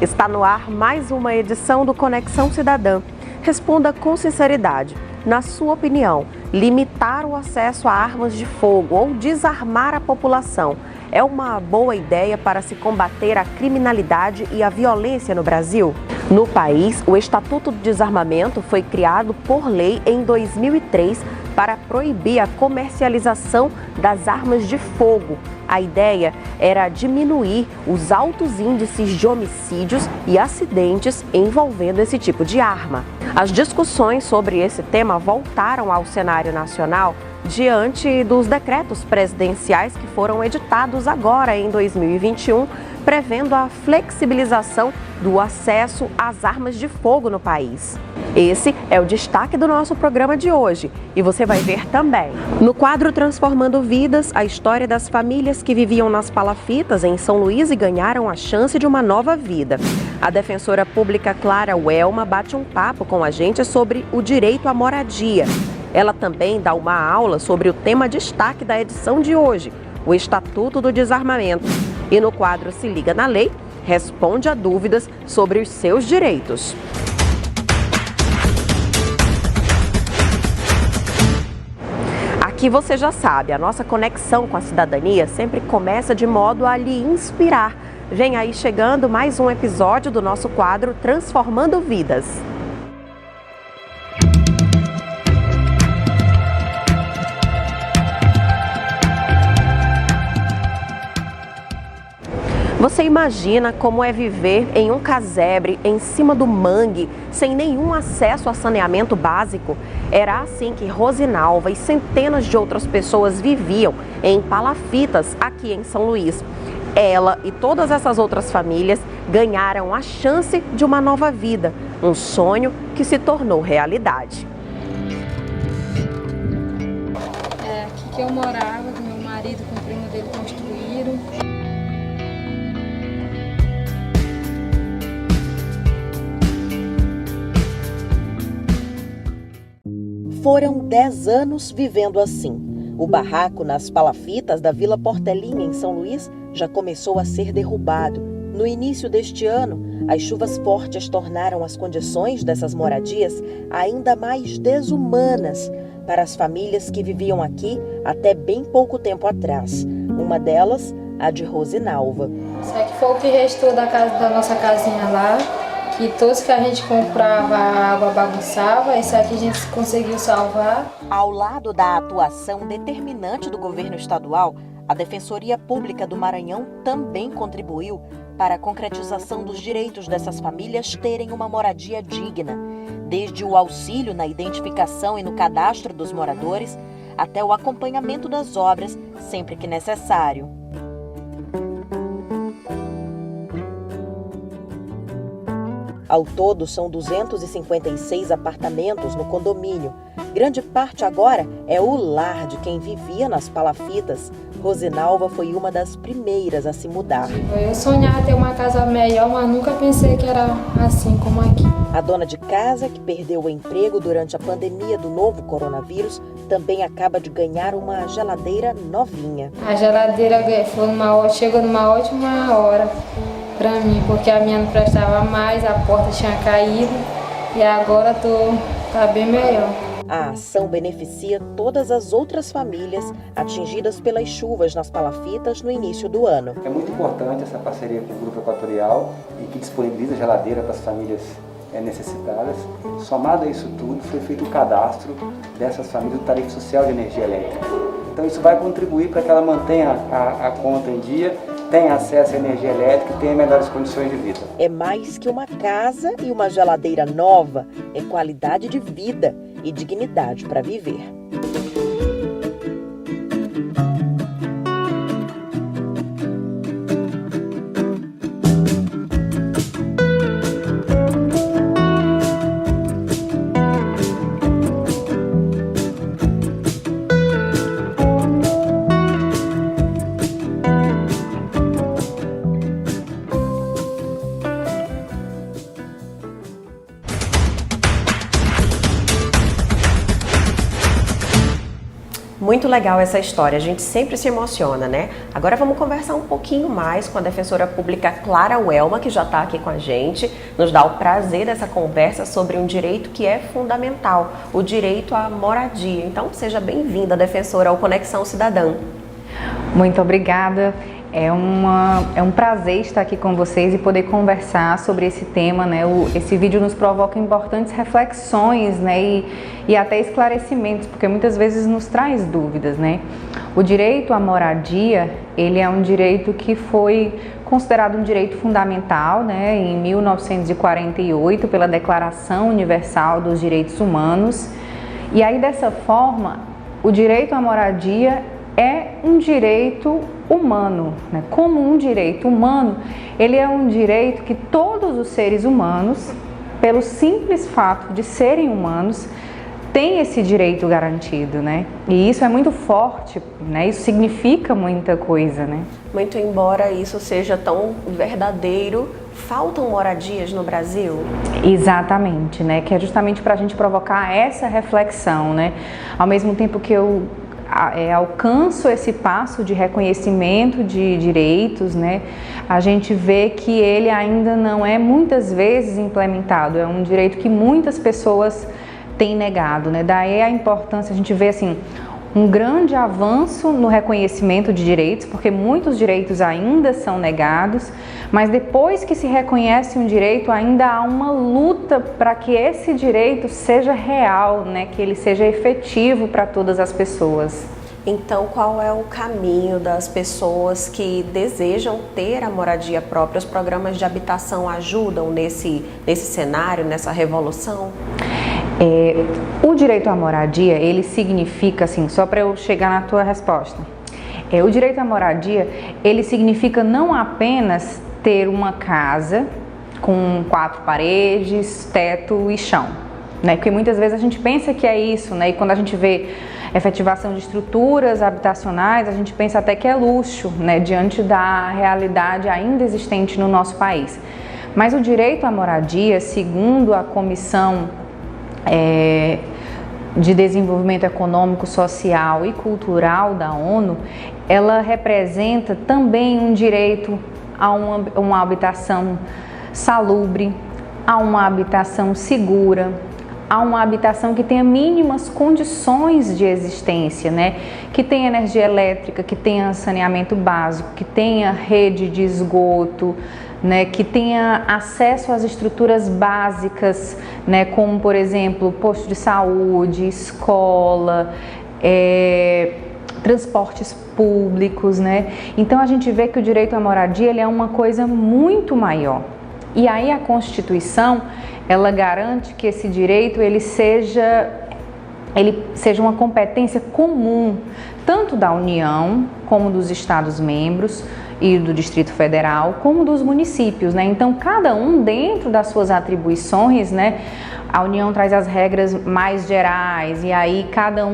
Está no ar mais uma edição do Conexão Cidadã. Responda com sinceridade. Na sua opinião, limitar o acesso a armas de fogo ou desarmar a população é uma boa ideia para se combater a criminalidade e a violência no Brasil? No país, o Estatuto do Desarmamento foi criado por lei em 2003 para proibir a comercialização das armas de fogo. A ideia era diminuir os altos índices de homicídios e acidentes envolvendo esse tipo de arma. As discussões sobre esse tema voltaram ao cenário nacional diante dos decretos presidenciais que foram editados agora em 2021, prevendo a flexibilização do acesso às armas de fogo no país. Esse é o destaque do nosso programa de hoje e você vai ver também. No quadro Transformando Vidas, a história das famílias que viviam nas palafitas em São Luís e ganharam a chance de uma nova vida. A defensora pública Clara Welma bate um papo com a gente sobre o direito à moradia. Ela também dá uma aula sobre o tema destaque da edição de hoje, o Estatuto do Desarmamento. E no quadro Se Liga na Lei, responde a dúvidas sobre os seus direitos. Aqui você já sabe, a nossa conexão com a cidadania sempre começa de modo a lhe inspirar. Vem aí chegando mais um episódio do nosso quadro Transformando Vidas. Você imagina como é viver em um casebre em cima do mangue, sem nenhum acesso a saneamento básico? Era assim que Rosinalva e centenas de outras pessoas viviam em palafitas aqui em São Luís. Ela e todas essas outras famílias ganharam a chance de uma nova vida, um sonho que se tornou realidade. É aqui que eu morava, que meu marido com o primo dele construíram. Foram 10 anos vivendo assim. O barraco nas palafitas da Vila Portelinha, em São Luís, já começou a ser derrubado. No início deste ano, as chuvas fortes tornaram as condições dessas moradias ainda mais desumanas para as famílias que viviam aqui até bem pouco tempo atrás. Uma delas, a de Rosinalva. Isso aqui foi o que restou da nossa casinha lá. Que todos que a gente comprava, a água bagunçava, isso aqui a gente conseguiu salvar. Ao lado da atuação determinante do governo estadual, a Defensoria Pública do Maranhão também contribuiu para a concretização dos direitos dessas famílias terem uma moradia digna, desde o auxílio na identificação e no cadastro dos moradores, até o acompanhamento das obras sempre que necessário. Ao todo, são 256 apartamentos no condomínio. Grande parte agora é o lar de quem vivia nas palafitas. Rosinalva foi uma das primeiras a se mudar. Eu sonhava ter uma casa melhor, mas nunca pensei que era assim como aqui. A dona de casa, que perdeu o emprego durante a pandemia do novo coronavírus, também acaba de ganhar uma geladeira novinha. A geladeira chegou numa ótima hora para mim, porque a minha não prestava mais, a porta tinha caído e agora tá bem melhor. A ação beneficia todas as outras famílias atingidas pelas chuvas nas palafitas no início do ano. É muito importante essa parceria com o Grupo Equatorial e que disponibiliza geladeira para as famílias necessitadas. Somado a isso tudo, foi feito o cadastro dessas famílias do Tarifa Social de Energia Elétrica. Então isso vai contribuir para que ela mantenha a conta em dia, tenha acesso à energia elétrica e tenha melhores condições de vida. É mais que uma casa e uma geladeira nova, é qualidade de vida e dignidade para viver. Muito legal essa história, a gente sempre se emociona, né? Agora vamos conversar um pouquinho mais com a defensora pública Clara Welma, que já está aqui com a gente, nos dá o prazer dessa conversa sobre um direito que é fundamental, o direito à moradia. Então, seja bem-vinda, defensora, ao Conexão Cidadã. Muito obrigada. É um prazer estar aqui com vocês e poder conversar sobre esse tema, né? Esse vídeo nos provoca importantes reflexões, né? E até esclarecimentos, porque muitas vezes nos traz dúvidas, né? O direito à moradia, ele é um direito que foi considerado um direito fundamental, né? Em 1948, pela Declaração Universal dos Direitos Humanos. E aí, dessa forma, o direito à moradia é um direito humano, né? Como um direito humano, ele é um direito que todos os seres humanos, pelo simples fato de serem humanos, têm esse direito garantido, né? E isso é muito forte, né? Isso significa muita coisa, né? Muito embora isso seja tão verdadeiro, faltam moradias no Brasil? Exatamente, né? Que é justamente para a gente provocar essa reflexão, né? Ao mesmo tempo que eu alcanço esse passo de reconhecimento de direitos, né? A gente vê que ele ainda não é muitas vezes implementado, é um direito que muitas pessoas têm negado, né? Daí a importância, a gente vê assim, um grande avanço no reconhecimento de direitos, porque muitos direitos ainda são negados, mas depois que se reconhece um direito, ainda há uma luta para que esse direito seja real, né? Que ele seja efetivo para todas as pessoas. Então, qual é o caminho das pessoas que desejam ter a moradia própria? Os programas de habitação ajudam nesse cenário, nessa revolução? O direito à moradia, ele significa, assim, só para eu chegar na tua resposta, o direito à moradia, ele significa não apenas ter uma casa com 4 paredes, teto e chão, né? Porque muitas vezes a gente pensa que é isso, né? E quando a gente vê efetivação de estruturas habitacionais, a gente pensa até que é luxo, né? Diante da realidade ainda existente no nosso país. Mas o direito à moradia, segundo a Comissão de Desenvolvimento Econômico, Social e Cultural da ONU, ela representa também um direito a uma habitação salubre, a uma habitação segura, a uma habitação que tenha mínimas condições de existência, né? Que tenha energia elétrica, que tenha saneamento básico, que tenha rede de esgoto, né? Que tenha acesso às estruturas básicas, né? Como, por exemplo, posto de saúde, escola, transportes públicos, né? Então a gente vê que o direito à moradia, ele é uma coisa muito maior. E aí a Constituição, ela garante que esse direito ele seja uma competência comum, tanto da União, como dos Estados-membros e do Distrito Federal, como dos municípios, né? Então, cada um dentro das suas atribuições, né? A União traz as regras mais gerais e aí cada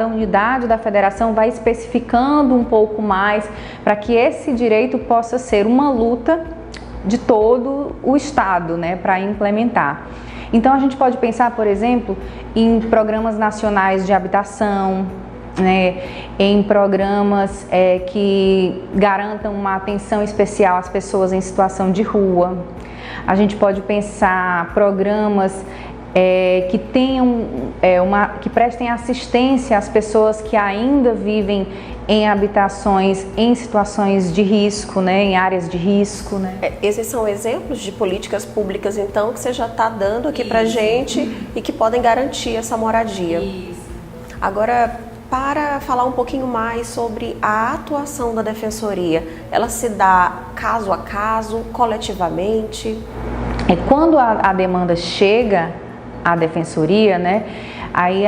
unidade da federação vai especificando um pouco mais para que esse direito possa ser uma luta de todo o Estado, né, para implementar. Então a gente pode pensar, por exemplo, em programas nacionais de habitação, né, em programas que garantam uma atenção especial às pessoas em situação de rua. A gente pode pensar programas que tenham que prestem assistência às pessoas que ainda vivem em habitações em situações de risco, né, em áreas de risco, né? Esses são exemplos de políticas públicas, então, que você já está dando aqui para gente e que podem garantir essa moradia. Isso. Agora, para falar um pouquinho mais sobre a atuação da Defensoria, ela se dá caso a caso, coletivamente? Quando a demanda chega à Defensoria, né, aí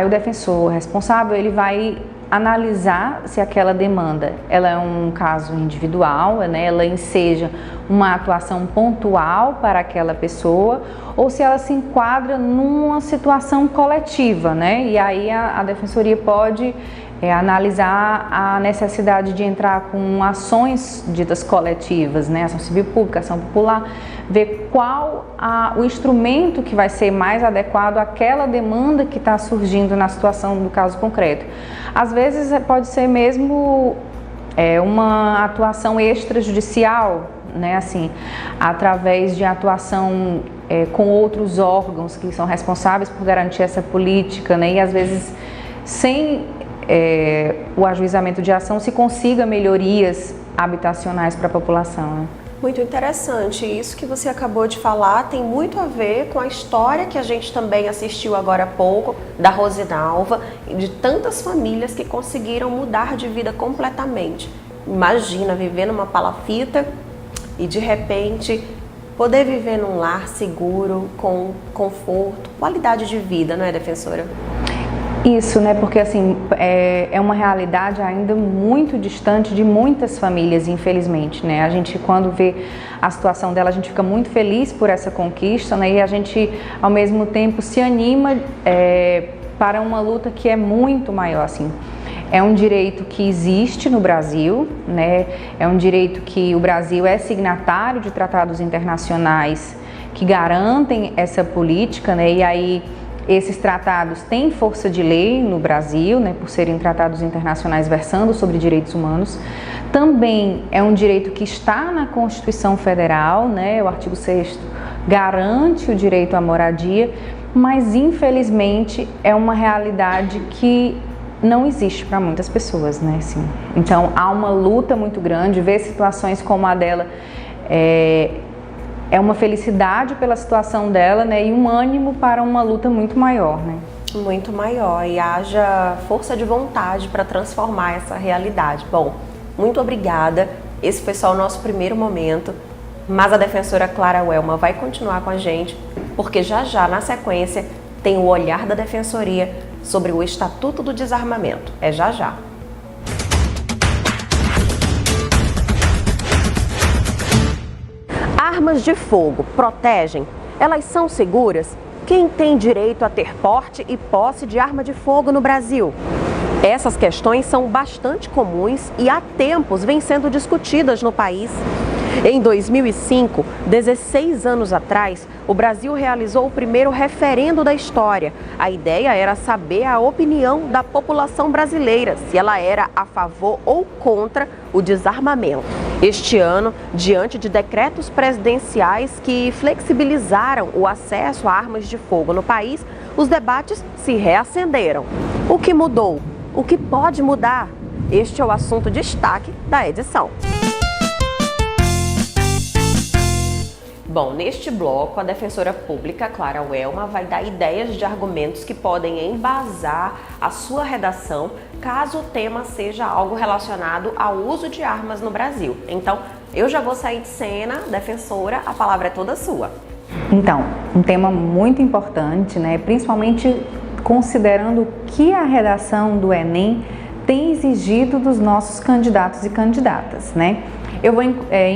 o defensor responsável, ele vai analisar se aquela demanda ela é um caso individual, né, ela enseja uma atuação pontual para aquela pessoa ou se ela se enquadra numa situação coletiva, né, e aí a Defensoria pode analisar a necessidade de entrar com ações ditas coletivas, né? Ação civil pública, ação popular, ver qual o instrumento que vai ser mais adequado àquela demanda que está surgindo na situação do caso concreto. Às vezes pode ser mesmo uma atuação extrajudicial, né? Assim, através de atuação com outros órgãos que são responsáveis por garantir essa política, né? E às vezes sem o ajuizamento de ação se consiga melhorias habitacionais para a população, né? Muito interessante. Isso que você acabou de falar tem muito a ver com a história que a gente também assistiu agora há pouco, da Rosinalva e de tantas famílias que conseguiram mudar de vida completamente. Imagina viver numa palafita e de repente poder viver num lar seguro, com conforto, qualidade de vida, não é, defensora? Isso, né? Porque assim, é uma realidade ainda muito distante de muitas famílias, infelizmente, né? A gente, quando vê a situação dela, a gente fica muito feliz por essa conquista, né? E a gente, ao mesmo tempo, se anima para uma luta que é muito maior, assim. É um direito que existe no Brasil, né? É um direito que o Brasil é signatário de tratados internacionais que garantem essa política, né? E aí esses tratados têm força de lei no Brasil, né, por serem tratados internacionais versando sobre direitos humanos. Também é um direito que está na Constituição Federal, né, o artigo 6º garante o direito à moradia, mas infelizmente é uma realidade que não existe para muitas pessoas, né, assim. Então há uma luta muito grande, ver situações como a dela é uma felicidade pela situação dela, né, e um ânimo para uma luta muito maior, né? Muito maior, e haja força de vontade para transformar essa realidade. Bom, muito obrigada. Esse foi só o nosso primeiro momento, mas a defensora Clara Welma vai continuar com a gente, porque já na sequência tem o olhar da Defensoria sobre o Estatuto do Desarmamento. É já. Armas de fogo protegem? Elas são seguras? Quem tem direito a ter porte e posse de arma de fogo no Brasil? Essas questões são bastante comuns e há tempos vêm sendo discutidas no país. Em 2005, 16 anos atrás, o Brasil realizou o primeiro referendo da história. A ideia era saber a opinião da população brasileira, se ela era a favor ou contra o desarmamento. Este ano, diante de decretos presidenciais que flexibilizaram o acesso a armas de fogo no país, os debates se reacenderam. O que mudou? O que pode mudar? Este é o assunto destaque da edição. Bom, neste bloco, a defensora pública Clara Welma vai dar ideias de argumentos que podem embasar a sua redação, caso o tema seja algo relacionado ao uso de armas no Brasil. Então, eu já vou sair de cena, defensora, a palavra é toda sua. Então, um tema muito importante, né? Principalmente considerando o que a redação do Enem tem exigido dos nossos candidatos e candidatas, né? Eu vou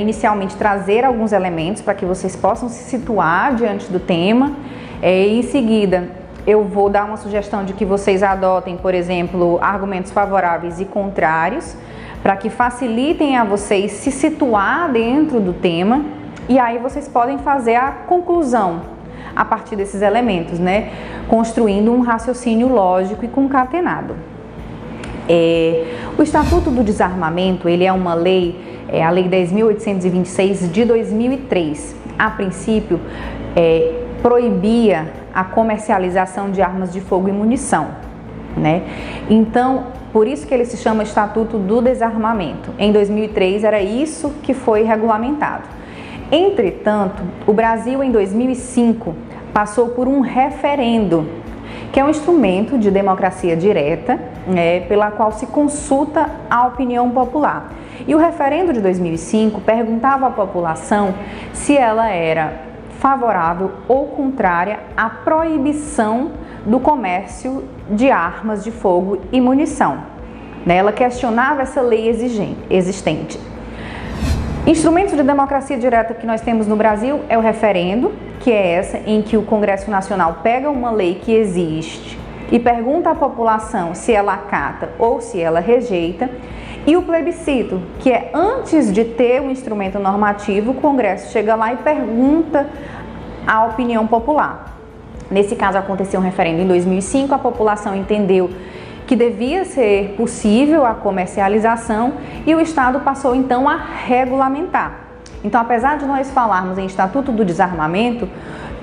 inicialmente trazer alguns elementos para que vocês possam se situar diante do tema. Em seguida, eu vou dar uma sugestão de que vocês adotem, por exemplo, argumentos favoráveis e contrários, para que facilitem a vocês se situar dentro do tema. E aí vocês podem fazer a conclusão a partir desses elementos, né? Construindo um raciocínio lógico e concatenado. O Estatuto do Desarmamento, ele é uma lei, a Lei 10.826 de 2003. A princípio, proibia a comercialização de armas de fogo e munição, né? Então, por isso que ele se chama Estatuto do Desarmamento. Em 2003 era isso que foi regulamentado. Entretanto, o Brasil em 2005 passou por um referendo, que é um instrumento de democracia direta, pela qual se consulta a opinião popular. E o referendo de 2005 perguntava à população se ela era favorável ou contrária à proibição do comércio de armas de fogo e munição. Ela questionava essa lei existente. Instrumento de democracia direta que nós temos no Brasil é o referendo, que é essa em que o Congresso Nacional pega uma lei que existe e pergunta à população se ela acata ou se ela rejeita. E o plebiscito, que é antes de ter um instrumento normativo, o Congresso chega lá e pergunta a opinião popular. Nesse caso aconteceu um referendo em 2005, a população entendeu que devia ser possível a comercialização e o Estado passou então a regulamentar. Então, apesar de nós falarmos em Estatuto do Desarmamento,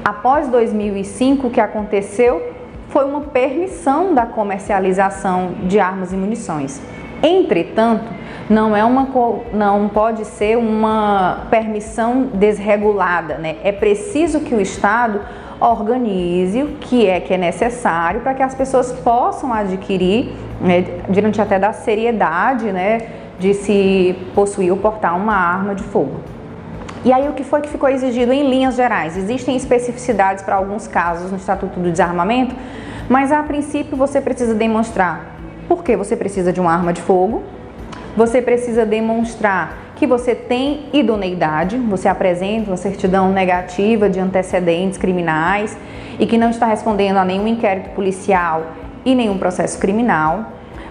após 2005 o que aconteceu foi uma permissão da comercialização de armas e munições. Entretanto, não pode ser uma permissão desregulada, né? É preciso que o Estado organize o que é necessário para que as pessoas possam adquirir, né, diante até da seriedade, né, de se possuir ou portar uma arma de fogo. E aí o que foi que ficou exigido em linhas gerais? Existem especificidades para alguns casos no Estatuto do Desarmamento, mas a princípio você precisa demonstrar por que você precisa de uma arma de fogo, você precisa demonstrar que você tem idoneidade, você apresenta uma certidão negativa de antecedentes criminais e que não está respondendo a nenhum inquérito policial e nenhum processo criminal.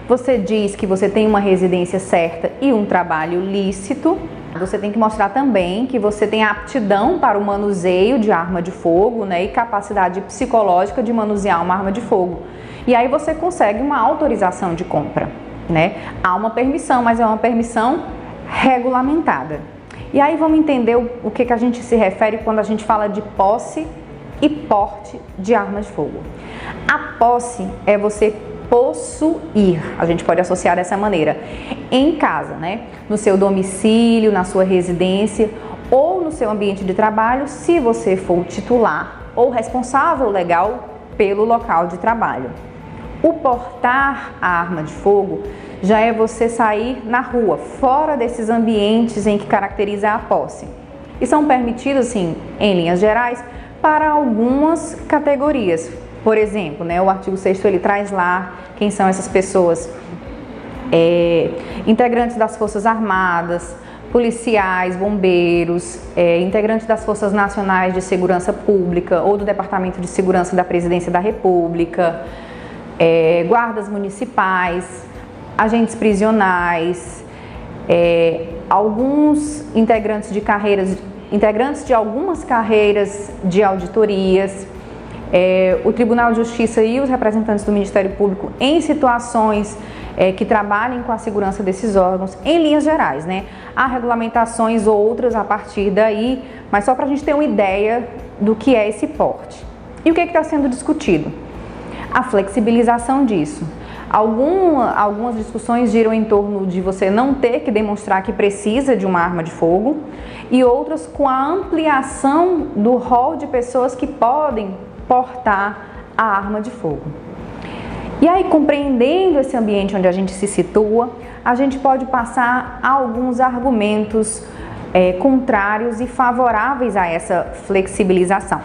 Você diz que você tem uma residência certa e um trabalho lícito. Você tem que mostrar também que você tem aptidão para o manuseio de arma de fogo, né, e capacidade psicológica de manusear uma arma de fogo. E aí você consegue uma autorização de compra, né? Há uma permissão, mas é uma permissão regulamentada. E aí vamos entender o que a gente se refere quando a gente fala de posse e porte de armas de fogo. A posse é você possuir, a gente pode associar dessa maneira, em casa, né? No seu domicílio, na sua residência ou no seu ambiente de trabalho, se você for titular ou responsável legal pelo local de trabalho. O portar a arma de fogo já é você sair na rua, fora desses ambientes em que caracteriza a posse. E são permitidos, sim, em linhas gerais, para algumas categorias. Por exemplo, né, o artigo 6º ele traz lá quem são essas pessoas. Integrantes das Forças Armadas, policiais, bombeiros, integrantes das Forças Nacionais de Segurança Pública ou do Departamento de Segurança da Presidência da República, guardas municipais, agentes prisionais, alguns integrantes de algumas carreiras de auditorias, o Tribunal de Justiça e os representantes do Ministério Público em situações que trabalhem com a segurança desses órgãos, em linhas gerais, né? Há regulamentações outras a partir daí, mas só para a gente ter uma ideia do que é esse porte. E o que está sendo discutido? A flexibilização disso. Algumas discussões giram em torno de você não ter que demonstrar que precisa de uma arma de fogo e outras com a ampliação do rol de pessoas que podem portar a arma de fogo. E aí, compreendendo esse ambiente onde a gente se situa, a gente pode passar a alguns argumentos contrários e favoráveis a essa flexibilização.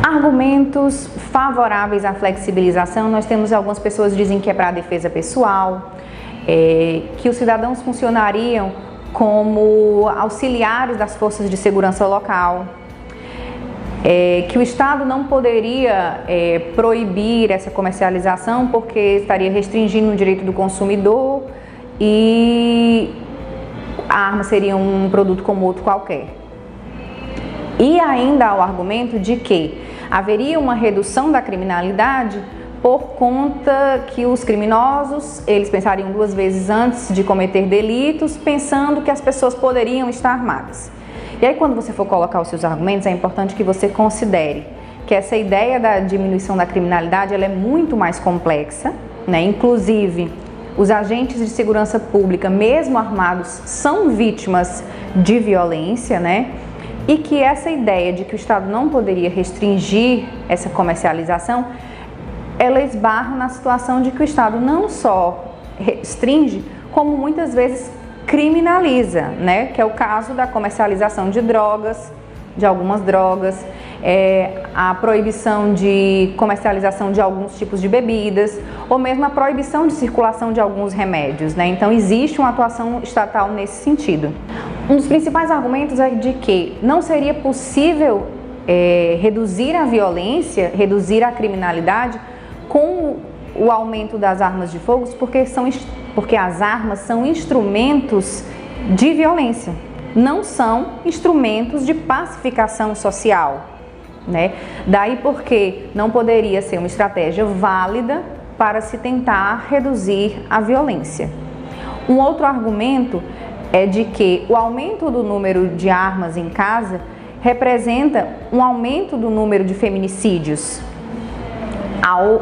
Argumentos favoráveis à flexibilização, nós temos algumas pessoas que dizem que é para a defesa pessoal, que os cidadãos funcionariam como auxiliares das forças de segurança local, que o Estado não poderia proibir essa comercialização porque estaria restringindo o direito do consumidor e a arma seria um produto como outro qualquer. E ainda há o argumento de que haveria uma redução da criminalidade por conta que os criminosos, eles pensariam duas vezes antes de cometer delitos, pensando que as pessoas poderiam estar armadas. E aí, quando você for colocar os seus argumentos, é importante que você considere que essa ideia da diminuição da criminalidade ela é muito mais complexa, né? Inclusive, os agentes de segurança pública, mesmo armados, são vítimas de violência, né? E que essa ideia de que o Estado não poderia restringir essa comercialização, ela esbarra na situação de que o Estado não só restringe, como muitas vezes criminaliza, né? Que é o caso da comercialização de drogas, de algumas drogas, a proibição de comercialização de alguns tipos de bebidas, ou mesmo a proibição de circulação de alguns remédios, né? Então existe uma atuação estatal nesse sentido. Um dos principais argumentos é de que não seria possível reduzir a violência, reduzir a criminalidade com o aumento das armas de fogo, porque as armas são instrumentos de violência, não são instrumentos de pacificação social, né? Daí porque não poderia ser uma estratégia válida para se tentar reduzir a violência. Um outro argumento é de que o aumento do número de armas em casa representa um aumento do número de feminicídios.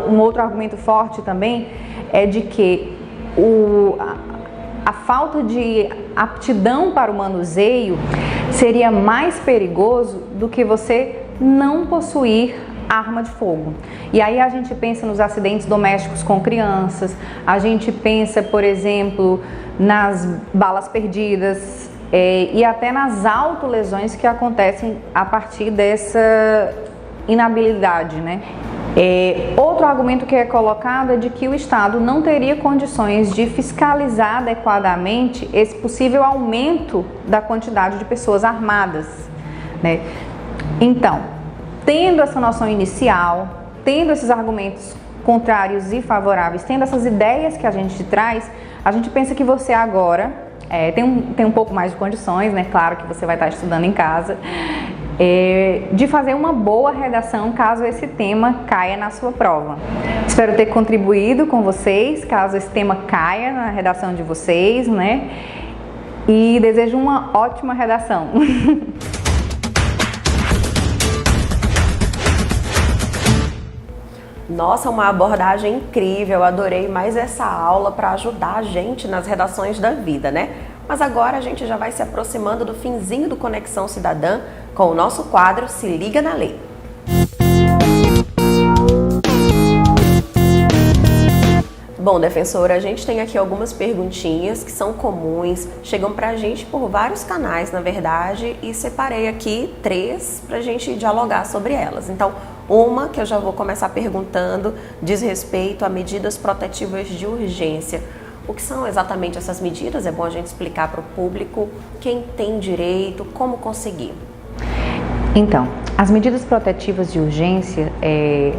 Um outro argumento forte também é de que a falta de aptidão para o manuseio seria mais perigoso do que você não possuir arma de fogo. E aí a gente pensa nos acidentes domésticos com crianças, a gente pensa, por exemplo, nas balas perdidas e até nas autolesões que acontecem a partir dessa inabilidade, né? Outro argumento que é colocado é de que o Estado não teria condições de fiscalizar adequadamente esse possível aumento da quantidade de pessoas armadas, né? Então, tendo essa noção inicial, tendo esses argumentos contrários e favoráveis, tendo essas ideias que a gente traz, a gente pensa que você agora tem um pouco mais de condições, né? Claro que você vai estar estudando em casa, de fazer uma boa redação caso esse tema caia na sua prova. Espero ter contribuído com vocês, caso esse tema caia na redação de vocês, né? E desejo uma ótima redação. Nossa, uma abordagem incrível, adorei mais essa aula para ajudar a gente nas redações da vida, né? Mas agora a gente já vai se aproximando do finzinho do Conexão Cidadã com o nosso quadro Se Liga na Lei. Bom, defensora, a gente tem aqui algumas perguntinhas que são comuns, chegam pra gente por vários canais, na verdade, e separei aqui 3 pra gente dialogar sobre elas. Então, uma que eu já vou começar perguntando diz respeito a medidas protetivas de urgência. O que são exatamente essas medidas? É bom a gente explicar para o público quem tem direito, como conseguir. Então, as medidas protetivas de urgência,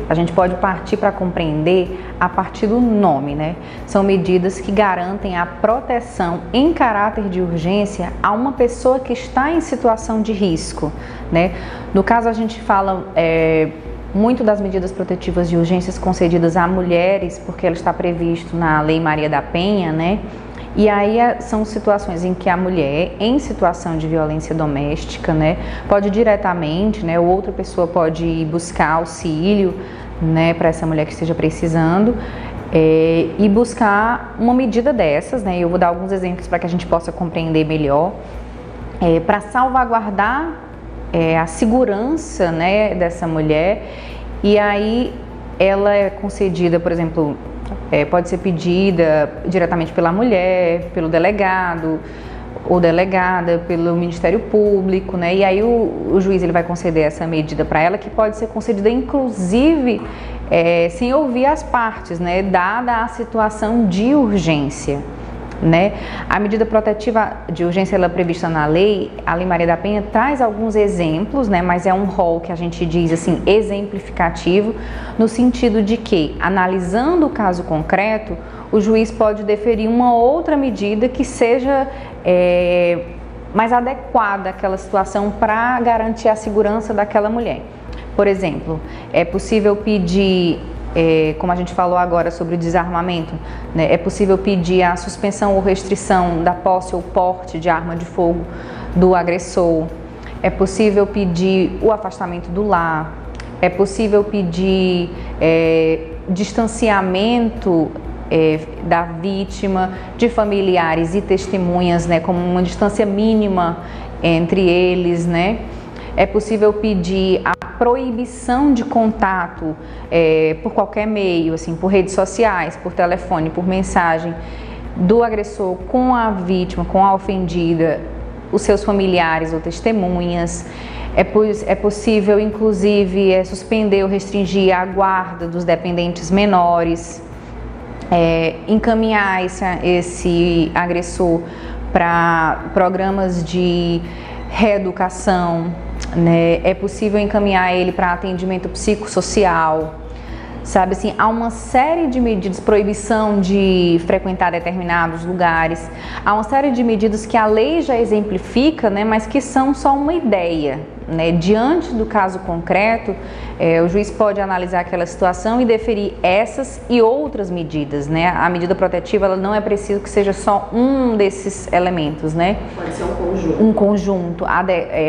a gente pode partir para compreender a partir do nome, né? São medidas que garantem a proteção em caráter de urgência a uma pessoa que está em situação de risco, né? No caso, a gente fala muito das medidas protetivas de urgências concedidas a mulheres, porque ela está previsto na Lei Maria da Penha, né? E aí são situações em que a mulher, em situação de violência doméstica, né, pode diretamente, né, ou outra pessoa pode ir buscar auxílio, né, para essa mulher que esteja precisando, e buscar uma medida dessas, né? Eu vou dar alguns exemplos para que a gente possa compreender melhor, para salvaguardar a segurança, né, dessa mulher. E aí ela é concedida, por exemplo, pode ser pedida diretamente pela mulher, pelo delegado ou delegada, pelo Ministério Público, né? E aí o juiz ele vai conceder essa medida para ela, que pode ser concedida inclusive sem ouvir as partes, né? Dada a situação de urgência, né? A medida protetiva de urgência ela é prevista na lei, a Lei Maria da Penha traz alguns exemplos, né? Mas é um rol que a gente diz assim, exemplificativo, no sentido de que, analisando o caso concreto, o juiz pode deferir uma outra medida que seja mais adequada àquela situação para garantir a segurança daquela mulher. Por exemplo, é possível pedir, como a gente falou agora sobre o desarmamento, né, é possível pedir a suspensão ou restrição da posse ou porte de arma de fogo do agressor, é possível pedir o afastamento do lar, é possível pedir distanciamento da vítima, de familiares e testemunhas, né, como uma distância mínima entre eles, né? É possível pedir a proibição de contato por qualquer meio, assim, por redes sociais, por telefone, por mensagem, do agressor com a vítima, com a ofendida, os seus familiares ou testemunhas. É possível, inclusive, suspender ou restringir a guarda dos dependentes menores, encaminhar esse agressor para programas de reeducação, né? É possível encaminhar ele para atendimento psicossocial, sabe assim, há uma série de medidas, proibição de frequentar determinados lugares, há uma série de medidas que a lei já exemplifica, né, mas que são só uma ideia, né? Diante do caso concreto, o juiz pode analisar aquela situação e deferir essas e outras medidas, né? A medida protetiva, ela não é preciso que seja só um desses elementos, né? Pode ser um conjunto. Um conjunto,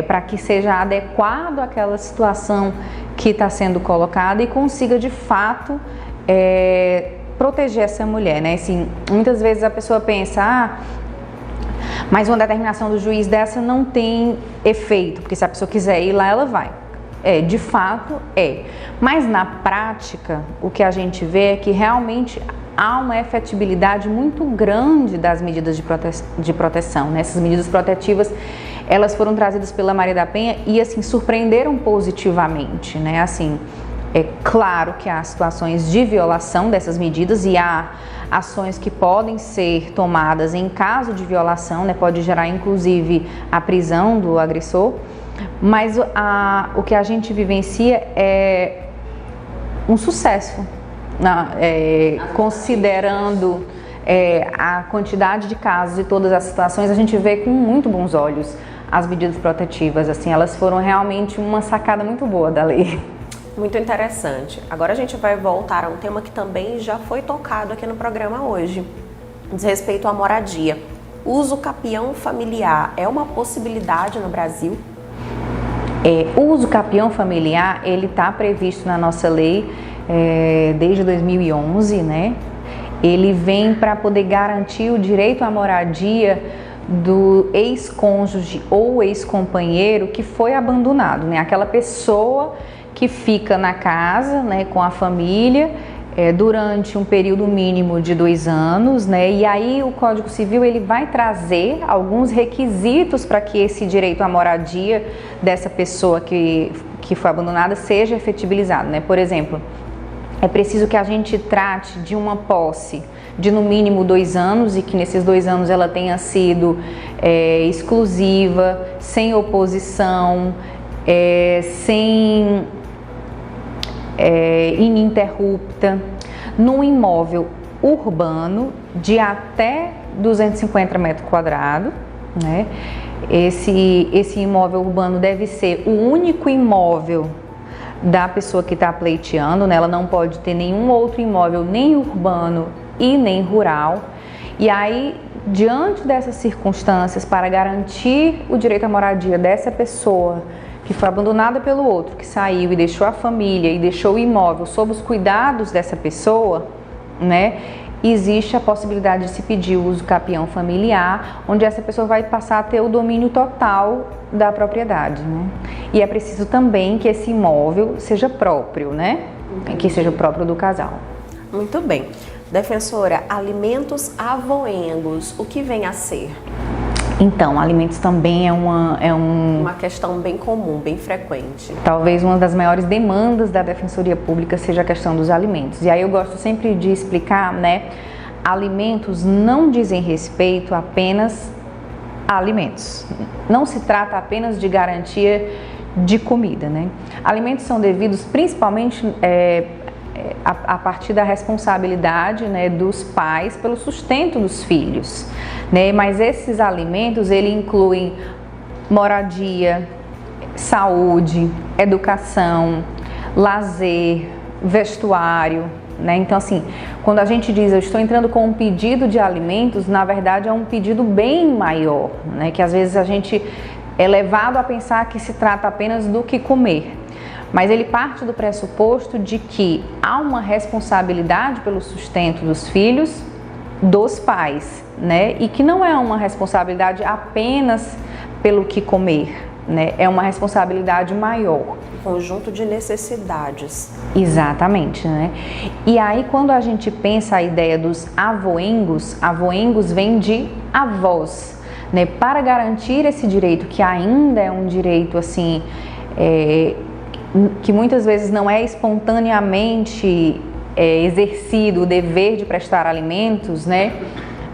para que seja adequado àquela situação que está sendo colocada e consiga de fato proteger essa mulher, né? Assim, muitas vezes a pessoa pensa, mas uma determinação do juiz dessa não tem efeito, porque se a pessoa quiser ir lá, ela vai. De fato mas na prática o que a gente vê é que realmente há uma efetibilidade muito grande das medidas de proteção, né? Essas medidas protetivas, elas foram trazidas pela Maria da Penha e assim surpreenderam positivamente, né? Assim, é claro que há situações de violação dessas medidas e há ações que podem ser tomadas em caso de violação, né? Pode gerar inclusive a prisão do agressor, mas o que a gente vivencia é um sucesso, considerando a quantidade de casos e todas as situações. A gente vê com muito bons olhos as medidas protetivas, assim, elas foram realmente uma sacada muito boa da lei. Muito interessante. Agora a gente vai voltar a um tema que também já foi tocado aqui no programa hoje, diz respeito à moradia. Uso capião familiar é uma possibilidade no Brasil? O uso capião familiar, ele está previsto na nossa lei desde 2011, né? Ele vem para poder garantir o direito à moradia do ex-cônjuge ou ex-companheiro que foi abandonado, né? Aquela pessoa que fica na casa, né, com a família durante um período mínimo de 2 anos, né? E aí o Código Civil ele vai trazer alguns requisitos para que esse direito à moradia dessa pessoa que foi abandonada seja efetibilizado, né? Por exemplo, é preciso que a gente trate de uma posse de no mínimo 2 anos e que nesses 2 anos ela tenha sido exclusiva, sem oposição, sem ininterrupta, num imóvel urbano de até 250 metros quadrados, né? Esse imóvel urbano deve ser o único imóvel da pessoa que está pleiteando, né? Ela não pode ter nenhum outro imóvel, nem urbano e nem rural. E aí, diante dessas circunstâncias, para garantir o direito à moradia dessa pessoa que foi abandonada pelo outro, que saiu e deixou a família e deixou o imóvel sob os cuidados dessa pessoa, né? Existe a possibilidade de se pedir o uso capião familiar, onde essa pessoa vai passar a ter o domínio total da propriedade, né? E é preciso também que esse imóvel seja próprio, né? Que seja próprio do casal. Muito bem. Defensora, alimentos avoengos, o que vem a ser? Então, alimentos também é uma questão bem comum, bem frequente. Talvez uma das maiores demandas da Defensoria Pública seja a questão dos alimentos. E aí eu gosto sempre de explicar, né? Alimentos não dizem respeito apenas a alimentos. Não se trata apenas de garantia de comida, né? Alimentos são devidos principalmente a partir da responsabilidade, né, dos pais pelo sustento dos filhos, né? Mas esses alimentos, ele incluem moradia, saúde, educação, lazer, vestuário, né? Então, assim, quando a gente diz eu estou entrando com um pedido de alimentos, na verdade é um pedido bem maior, né? Que às vezes a gente é levado a pensar que se trata apenas do que comer. Mas ele parte do pressuposto de que há uma responsabilidade pelo sustento dos filhos dos pais, né? E que não é uma responsabilidade apenas pelo que comer, né? É uma responsabilidade maior. Conjunto de necessidades. Exatamente, né? E aí quando a gente pensa a ideia dos avoengos vem de avós, né? Para garantir esse direito, que ainda é um direito assim, que muitas vezes não é espontaneamente exercido o dever de prestar alimentos, né?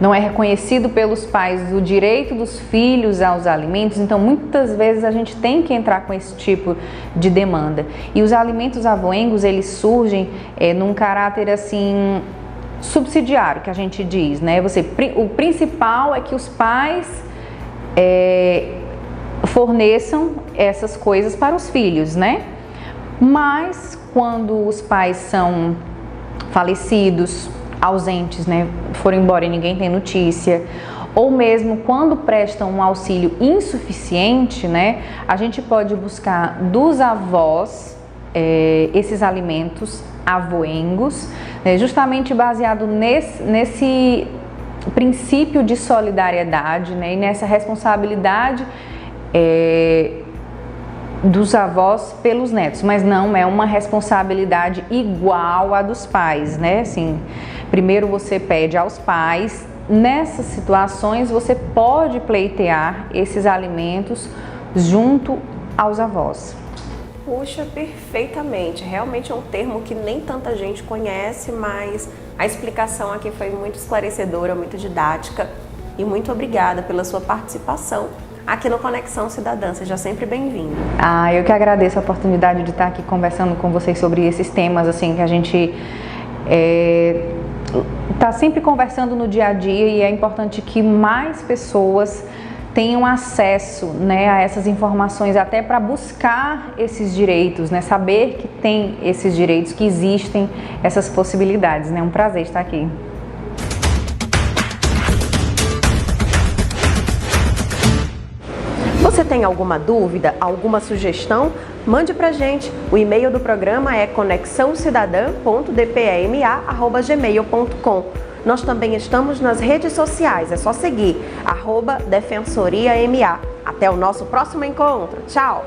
não é reconhecido pelos pais o direito dos filhos aos alimentos, então muitas vezes a gente tem que entrar com esse tipo de demanda. E os alimentos avoengos, eles surgem num caráter assim subsidiário, que a gente diz, né? O principal é que os pais forneçam essas coisas para os filhos, né? Mas quando os pais são falecidos, ausentes, né, foram embora e ninguém tem notícia, ou mesmo quando prestam um auxílio insuficiente, né, a gente pode buscar dos avós esses alimentos avoengos, justamente baseado nesse princípio de solidariedade, né, e nessa responsabilidade dos avós pelos netos, mas não é uma responsabilidade igual à dos pais, né? Assim, primeiro você pede aos pais, nessas situações você pode pleitear esses alimentos junto aos avós. Puxa, perfeitamente. Realmente é um termo que nem tanta gente conhece, mas a explicação aqui foi muito esclarecedora, muito didática, e muito obrigada pela sua participação aqui no Conexão Cidadã. Seja sempre bem-vindo. Eu que agradeço a oportunidade de estar aqui conversando com vocês sobre esses temas, assim, que a gente está sempre conversando no dia a dia, e é importante que mais pessoas tenham acesso, né, a essas informações, até para buscar esses direitos, né, saber que tem esses direitos, que existem essas possibilidades, né? Um prazer estar aqui. Você tem alguma dúvida, alguma sugestão? Mande pra gente. O e-mail do programa é conexãocidadã.dpema@gmail.com. Nós também estamos nas redes sociais, é só seguir @defensoriama. Até o nosso próximo encontro. Tchau!